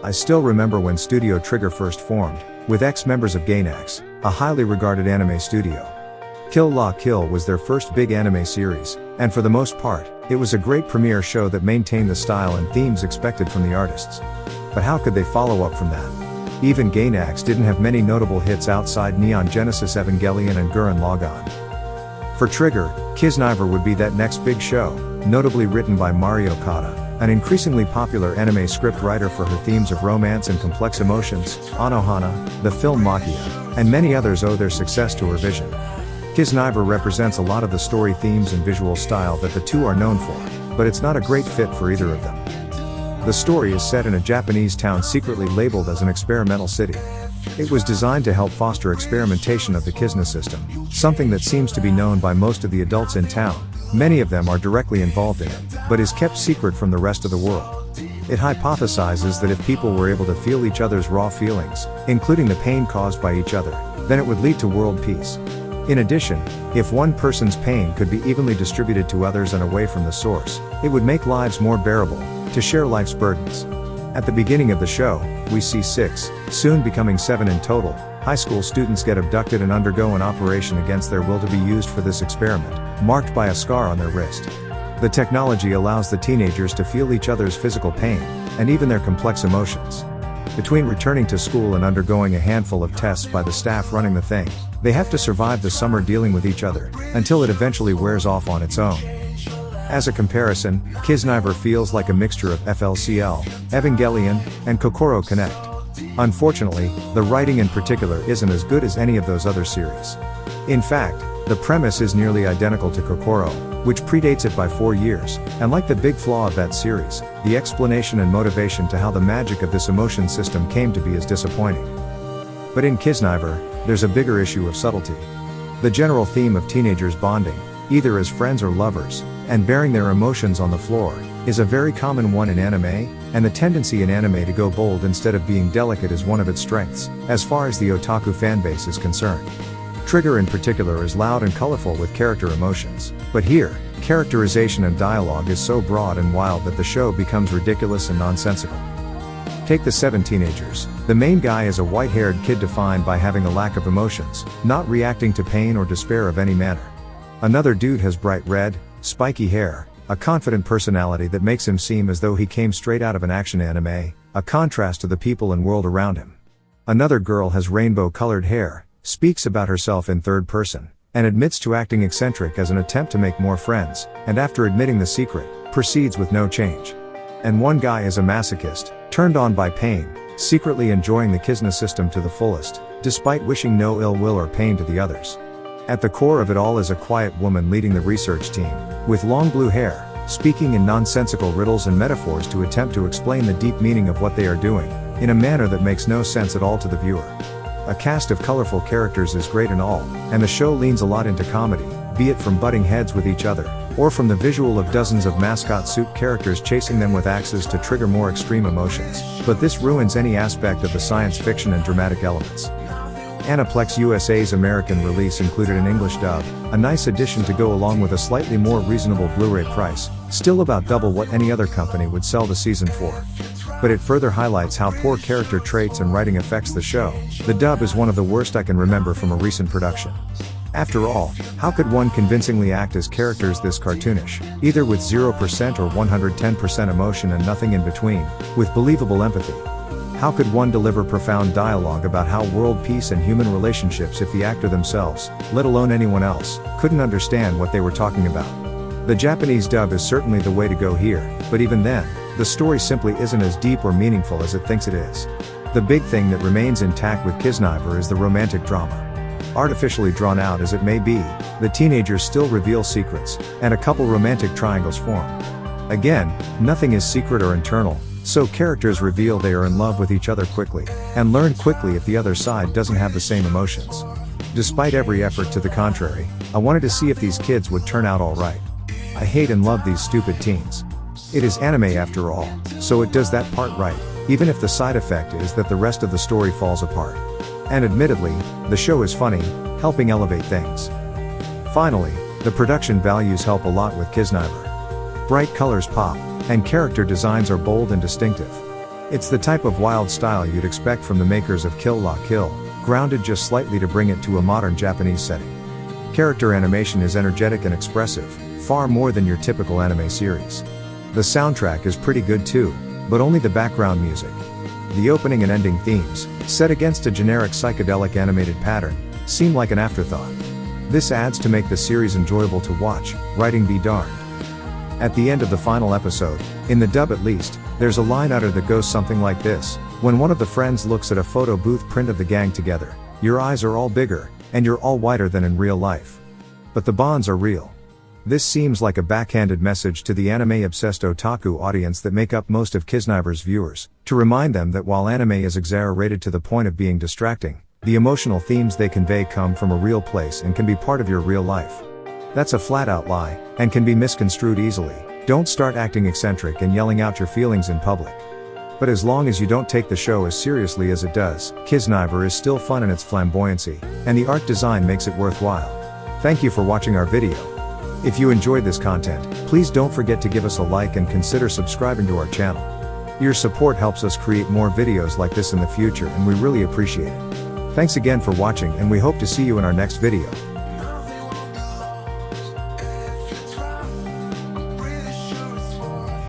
I still remember when Studio Trigger first formed, with ex-members of Gainax, a highly regarded anime studio. Kill La Kill was their first big anime series, and for the most part, it was a great premiere show that maintained the style and themes expected from the artists. But how could they follow up from that? Even Gainax didn't have many notable hits outside Neon Genesis Evangelion and Gurren Lagann. For Trigger, Kiznaiver would be that next big show, notably written by Mari Okada, an increasingly popular anime scriptwriter for her themes of romance and complex emotions. Anohana, the film Makia, and many others owe their success to her vision. Kiznaiver represents a lot of the story themes and visual style that the two are known for, but it's not a great fit for either of them. The story is set in a Japanese town secretly labeled as an experimental city. It was designed to help foster experimentation of the Kizna system, something that seems to be known by most of the adults in town. Many of them are directly involved in it, but is kept secret from the rest of the world. It hypothesizes that if people were able to feel each other's raw feelings, including the pain caused by each other, then it would lead to world peace. In addition, if one person's pain could be evenly distributed to others and away from the source, it would make lives more bearable, to share life's burdens. At the beginning of the show, we see 6, soon becoming 7 in total, high school students get abducted and undergo an operation against their will to be used for this experiment, marked by a scar on their wrist. The technology allows the teenagers to feel each other's physical pain, and even their complex emotions. Between returning to school and undergoing a handful of tests by the staff running the thing, they have to survive the summer dealing with each other, until it eventually wears off on its own. As a comparison, Kiznaiver feels like a mixture of FLCL, Evangelion, and Kokoro Connect. Unfortunately, the writing in particular isn't as good as any of those other series. In fact, the premise is nearly identical to Kokoro, which predates it by 4 years, and like the big flaw of that series, the explanation and motivation to how the magic of this emotion system came to be is disappointing. But in Kiznaiver, there's a bigger issue of subtlety. The general theme of teenagers bonding, either as friends or lovers, and bearing their emotions on the floor, is a very common one in anime, and the tendency in anime to go bold instead of being delicate is one of its strengths, as far as the otaku fanbase is concerned. Trigger in particular is loud and colorful with character emotions, but here, characterization and dialogue is so broad and wild that the show becomes ridiculous and nonsensical. Take the 7 teenagers. The main guy is a white-haired kid defined by having a lack of emotions, not reacting to pain or despair of any manner. Another dude has bright red, spiky hair, a confident personality that makes him seem as though he came straight out of an action anime, a contrast to the people and world around him. Another girl has rainbow-colored hair, speaks about herself in third person, and admits to acting eccentric as an attempt to make more friends, and after admitting the secret, proceeds with no change. And one guy is a masochist, turned on by pain, secretly enjoying the Kizna system to the fullest, despite wishing no ill will or pain to the others. At the core of it all is a quiet woman leading the research team, with long blue hair, speaking in nonsensical riddles and metaphors to attempt to explain the deep meaning of what they are doing, in a manner that makes no sense at all to the viewer. A cast of colorful characters is great and all, and the show leans a lot into comedy, be it from butting heads with each other, or from the visual of dozens of mascot suit characters chasing them with axes to trigger more extreme emotions, but this ruins any aspect of the science fiction and dramatic elements. Aniplex USA's American release included an English dub, a nice addition to go along with a slightly more reasonable Blu-ray price, still about double what any other company would sell the season for. But it further highlights how poor character traits and writing affects the show. The dub is one of the worst I can remember from a recent production. After all, how could one convincingly act as characters this cartoonish, either with 0% or 110% emotion and nothing in between, with believable empathy? How could one deliver profound dialogue about how world peace and human relationships if the actor themselves, let alone anyone else, couldn't understand what they were talking about? The Japanese dub is certainly the way to go here, but even then, the story simply isn't as deep or meaningful as it thinks it is. The big thing that remains intact with Kiznaiver is the romantic drama. Artificially drawn out as it may be, the teenagers still reveal secrets, and a couple romantic triangles form. Again, nothing is secret or internal, so characters reveal they are in love with each other quickly, and learn quickly if the other side doesn't have the same emotions. Despite every effort to the contrary, I wanted to see if these kids would turn out alright. I hate and love these stupid teens. It is anime after all, so it does that part right, even if the side effect is that the rest of the story falls apart. And admittedly, the show is funny, helping elevate things. Finally, the production values help a lot with Kiznaiver. Bright colors pop, and character designs are bold and distinctive. It's the type of wild style you'd expect from the makers of Kill La Kill, grounded just slightly to bring it to a modern Japanese setting. Character animation is energetic and expressive, far more than your typical anime series. The soundtrack is pretty good too, but only the background music. The opening and ending themes, set against a generic psychedelic animated pattern, seem like an afterthought. This adds to make the series enjoyable to watch, writing be darned. At the end of the final episode, in the dub at least, there's a line uttered that goes something like this: when one of the friends looks at a photo booth print of the gang together, your eyes are all bigger, and you're all whiter than in real life. But the bonds are real. This seems like a backhanded message to the anime-obsessed otaku audience that make up most of Kiznaiver's viewers, to remind them that while anime is exaggerated to the point of being distracting, the emotional themes they convey come from a real place and can be part of your real life. That's a flat-out lie, and can be misconstrued easily. Don't start acting eccentric and yelling out your feelings in public. But as long as you don't take the show as seriously as it does, Kiznaiver is still fun in its flamboyancy, and the art design makes it worthwhile. Thank you for watching our video. If you enjoyed this content, please don't forget to give us a like and consider subscribing to our channel. Your support helps us create more videos like this in the future, and we really appreciate it. Thanks again for watching, and we hope to see you in our next video.